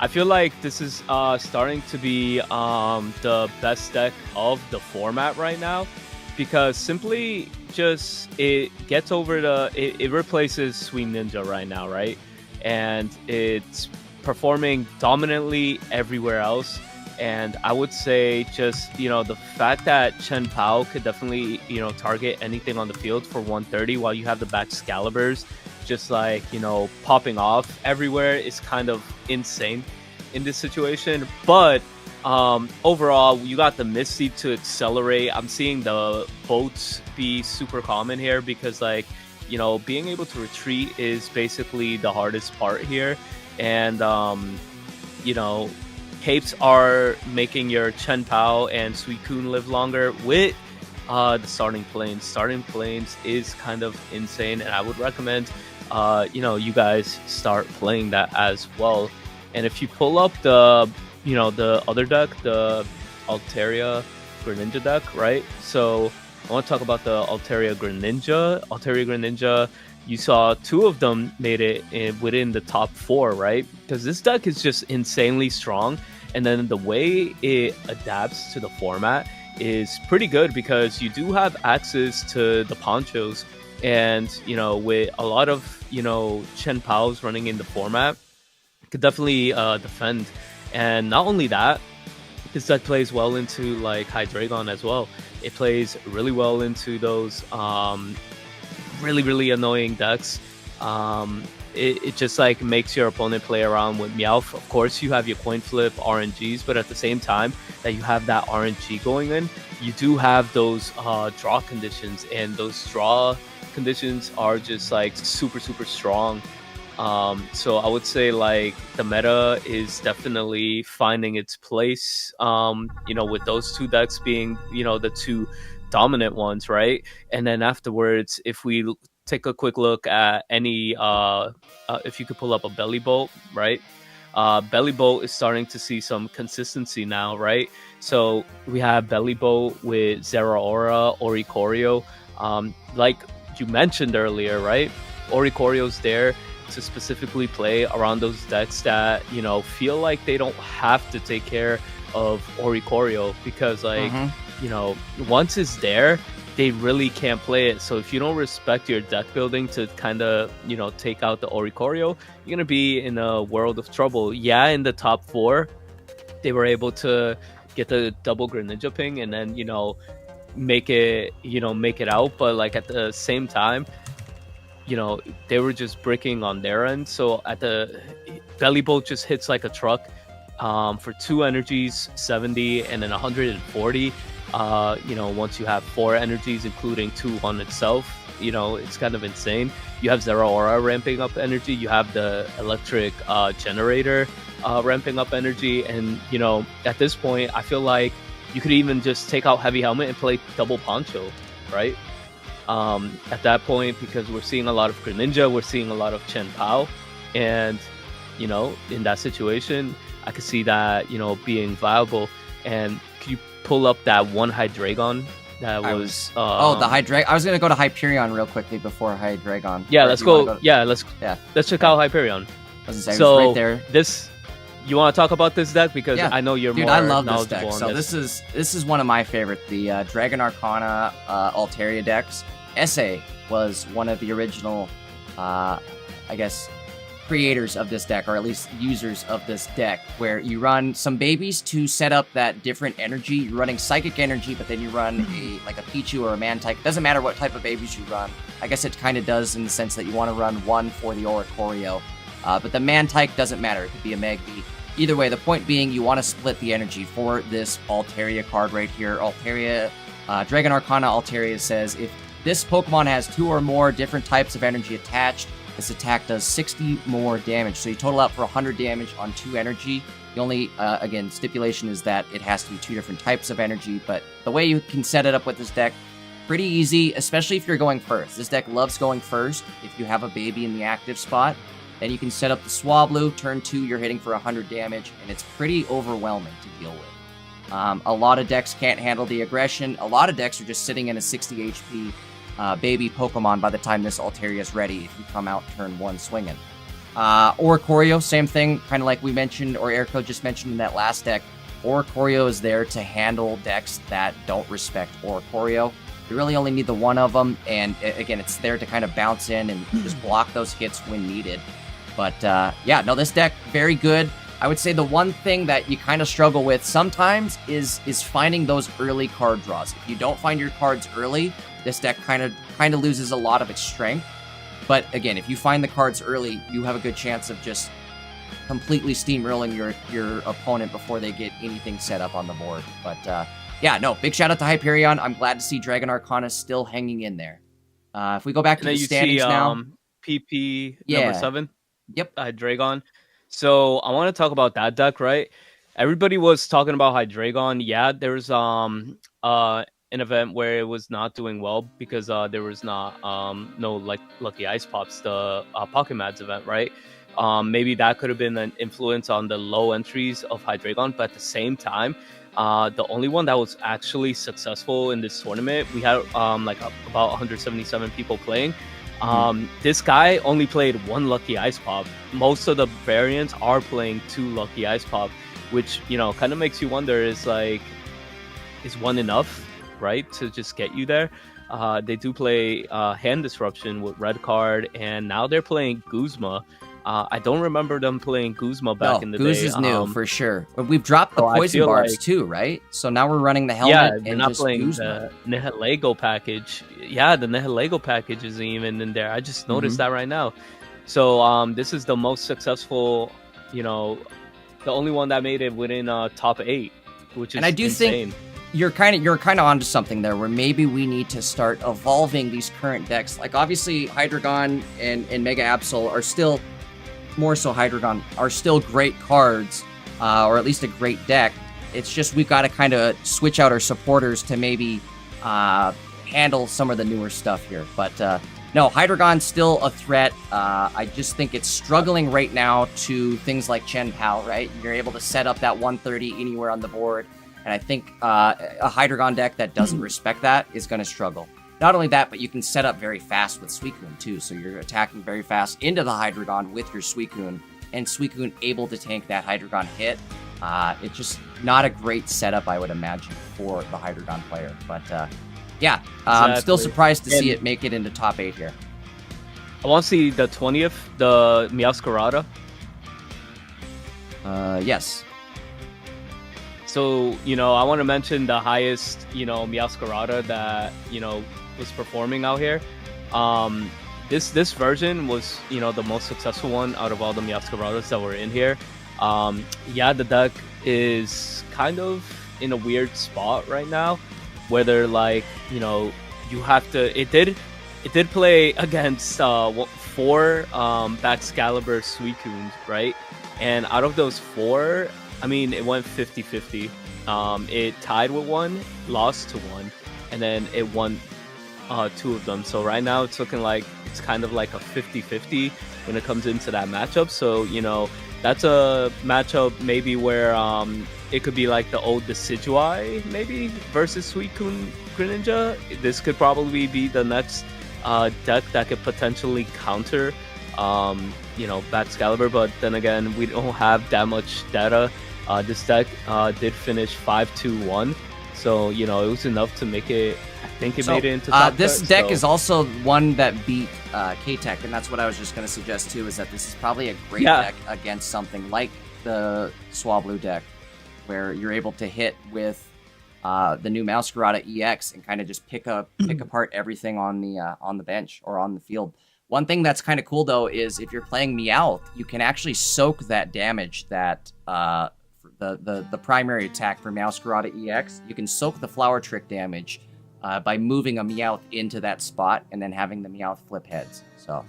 I feel like this is starting to be the best deck of the format right now, because simply just it gets over it replaces Sweet Ninja right now, right? And it's performing dominantly everywhere else. And I would say just, the fact that Chen Pao could definitely, target anything on the field for 130 while you have the back Excaliburs just like, popping off everywhere is kind of insane in this situation. But overall, you got the Misty to accelerate. I'm seeing the boats be super common here because, like, being able to retreat is basically the hardest part here. And, Capes are making your Chen Pao and Suicune live longer with the starting planes. Starting planes is kind of insane, and I would recommend, you guys start playing that as well. And if you pull up the other deck, the Alteria Greninja deck, right? So I want to talk about the Alteria Greninja. Alteria Greninja, you saw 2 of them made it within the top 4, right? Because this deck is just insanely strong. And then the way it adapts to the format is pretty good because you do have access to the ponchos. And, with a lot of, Chen Paos running in the format, could definitely defend. And not only that, this deck plays well into like Hydraon as well. It plays really well into those really, really annoying decks. It just like makes your opponent play around with Meowth. Of course, you have your coin flip RNGs, but at the same time that you have that RNG going in, you do have those draw conditions, and those draw conditions are just like super, super strong. So I would say like the meta is definitely finding its place, with those 2 decks being, the 2 dominant ones, right? And then afterwards, if we take a quick look at any, if you could pull up a Bellybo, right? Bellybo is starting to see some consistency now, right? So we have Bellybo with Zeraora, Oricorio. Like you mentioned earlier, right? Oricorio's there to specifically play around those decks that, feel like they don't have to take care of Oricorio because, like, once it's there, they really can't play it. So if you don't respect your deck building to kind of, take out the Oricorio, you're going to be in a world of trouble. Yeah, in the top 4, they were able to get the double Greninja ping and then, make it out. But like at the same time, they were just bricking on their end. So at the Bellybo just hits like a truck for 2 energies, 70, and then 140. Once you have 4 energies, including 2 on itself, it's kind of insane. You have Zeraora ramping up energy. You have the electric generator ramping up energy. And, at this point, I feel like you could even just take out Heavy Helmet and play double Poncho, right? At that point, because we're seeing a lot of Greninja, we're seeing a lot of Chen Pao. And, in that situation, I could see that, being viable. And could you pull up that one Hydraon that was the Hydragon. I was gonna go to Hyperion real quickly before Hydragon. Yeah, let's go. Let's check out Hyperion. So right there. You want to talk about this deck because I know you're more knowledgeable. I love this deck. So this is one of my favorite, the Dragon Arcana Altaria decks. SA was one of the original, creators of this deck, or at least users of this deck, where you run some babies to set up that different energy. You're running Psychic Energy, but then you run a Pichu or a Mantike. Doesn't matter what type of babies you run. I guess it kind of does in the sense that you want to run 1 for the Oricorio. But the Mantike doesn't matter. It could be a Magby. Either way, the point being, you want to split the energy for this Altaria card right here. Altaria, Dragon Arcana Altaria says, if this Pokemon has 2 or more different types of energy attached, this attack does 60 more damage. So you total out for 100 damage on 2 energy. The only, again, stipulation is that it has to be 2 different types of energy. But the way you can set it up with this deck, pretty easy, especially if you're going first. This deck loves going first. If you have a baby in the active spot, then you can set up the Swablu. Turn 2, you're hitting for 100 damage, and it's pretty overwhelming to deal with. A lot of decks can't handle the aggression. A lot of decks are just sitting in a 60 HP baby Pokemon by the time this Altaria is ready if you come out turn 1 swinging. Oricorio, same thing, kind of like we mentioned, or Ericko just mentioned in that last deck. Oricorio is there to handle decks that don't respect Oricorio. You really only need the one of them, and again, it's there to kind of bounce in and just block those hits when needed. But yeah, no, this deck, very good. I would say the one thing that you kind of struggle with sometimes is finding those early card draws. If you don't find your cards early, this deck kind of loses a lot of its strength. But again, if you find the cards early, you have a good chance of just completely steamrolling your opponent before they get anything set up on the board. But yeah, no, big shout out to Hyperion. I'm glad to see Dragon Arcana still hanging in there. If we go back to the standings now. PP number 7. Yep. Hydreigon. So I want to talk about that deck, right? Everybody was talking about Hydreigon. Yeah, there's an event where it was not doing well because there was not no like Lucky Ice Pops, the Pocket Mads event, right? Maybe that could have been an influence on the low entries of Hydreigon, but at the same time, the only one that was actually successful in this tournament, we had like about 177 people playing. This guy only played 1 Lucky Ice Pop. Most of the variants are playing 2 Lucky Ice Pop, which, you know, kind of makes you wonder, is 1 enough, right, to just get you there? They do play Hand Disruption with red card, and now they're playing Guzma. I don't remember them playing Guzma back in the day. Guz is new for sure. But we've dropped the poison barbs too, right? So now we're running the helmet. Yeah, they're and not just playing Guzma. the Nihilego package. Yeah, the Nihilego package isn't even in there. I just noticed that right now. So this is the most successful, you know, the only one that made it within top 8, which is and I do insane. think you're kind of onto something there, where maybe we need to start evolving these current decks. Like obviously Hydreigon and Mega Absol are still, more so Hydreigon, are still great cards, or at least a great deck. It's just we've got to kind of switch out our supporters to maybe handle some of the newer stuff here. But no, Hydreigon's still a threat. I just think it's struggling right now to things like Chen Pao, right? You're able to set up that 130 anywhere on the board. And I think a Hydreigon deck that doesn't respect that is going to struggle. Not only that, but you can set up very fast with Suicune too. So you're attacking very fast into the Hydreigon with your Suicune, and Suicune able to tank that Hydreigon hit. It's just not a great setup, I would imagine, for the Hydreigon player. But yeah, I'm still surprised to see it make it into top 8 here. I want to see the 20th, the Mioscarada. Yes. So, you know, I want to mention the highest, you know, Mioscarada that, you know, was performing out here. This version was, you know, the most successful one out of all the Mioscaradas that were in here. Yeah, the deck is kind of in a weird spot right now, whether, like, you know, you have to, it did play against 4 Baxcalibur Suicunes, right? And out of those 4, I mean, it went 50-50. It tied with 1, lost to 1, and then it won 2 of them. So right now it's looking like it's kind of like a 50-50 when it comes into that matchup. So, you know, that's a matchup maybe where it could be like the old Decidueye maybe versus Suicune Greninja. This could probably be the next deck that could potentially counter you know, Baxcalibur, but then again, we don't have that much data. This deck did finish 5-2-1, so, you know, it was enough to make it. I think it made it into top this deck is also one that beat K-Tech, and that's what I was just going to suggest too, is that this is probably a great deck against something like the Swablu deck, where you're able to hit with the new Mioscarada EX and kind of just pick apart everything on the bench or on the field. One thing that's kind of cool though is if you're playing Meowth, you can actually soak that damage that the primary attack for Mioscarada EX. You can soak the Flower Trick damage by moving a Meowth into that spot and then having the Meowth flip heads. So,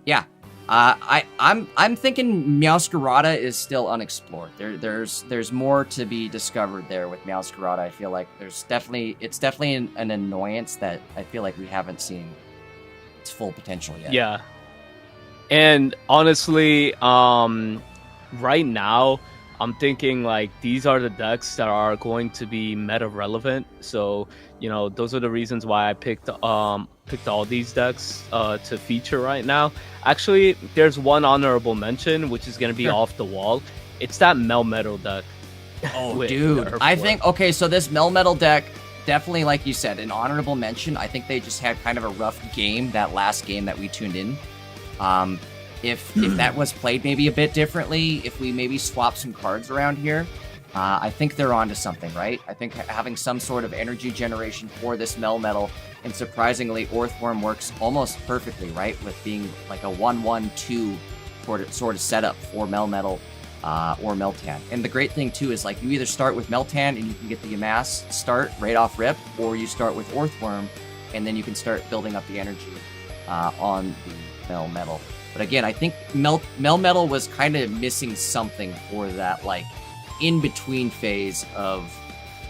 yeah, I'm thinking Mioscarada is still unexplored. There's more to be discovered there with Mioscarada. I feel like it's definitely an annoyance that I feel like we haven't seen its full potential yet. Yeah, and honestly, right now, I'm thinking like these are the decks that are going to be meta relevant. So, you know, those are the reasons why I picked picked all these decks to feature right now. Actually, there's one honorable mention, which is going to be off the wall. It's that Melmetal deck. Oh, dude. I think, okay, so this Melmetal deck, definitely, like you said, an honorable mention. I think they just had kind of a rough game, that last game that we tuned in. If that was played maybe a bit differently, if we maybe swap some cards around here, I think they're onto something, right? I think having some sort of energy generation for this Melmetal, and surprisingly, Orthworm works almost perfectly, right? With being like a 1-1-2 sort of setup for Melmetal or Meltan. And the great thing, too, is like you either start with Meltan and you can get the Amass start right off rip, or you start with Orthworm and then you can start building up the energy on the Melmetal. But again, I think Melmetal was kind of missing something for that, like, in-between phase of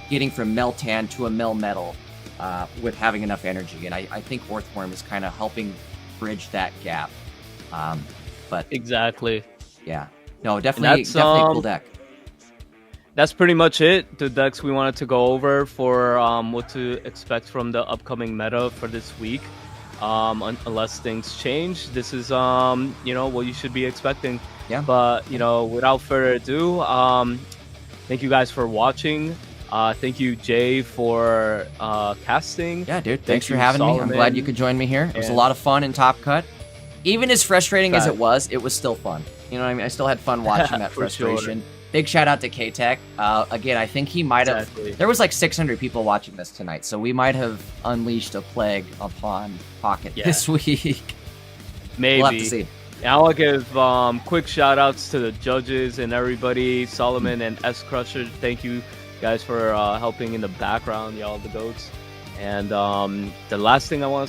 getting from Meltan to a Melmetal with having enough energy. And I think Orthworm is kind of helping bridge that gap. But exactly. Yeah. No, definitely a cool deck. That's pretty much it. The decks we wanted to go over for what to expect from the upcoming meta for this week. Unless things change, this is what you should be expecting. Yeah. But without further ado, thank you guys for watching. Thank you, Jay, for casting. Yeah, dude. Thanks for having me. I'm glad you could join me here. It was a lot of fun in Top Cut. Even as frustrating as it was still fun. You know what I mean? I still had fun watching that frustration. Sure. Big shout out to K-Tech. Again, I think he might have... There was like 600 people watching this tonight, so we might have unleashed a plague upon Pocket this week. Maybe. We'll have to see. And I'll give quick shout outs to the judges and everybody. Solomon and S Crusher, thank you guys for helping in the background, y'all the goats. And the last thing I want to say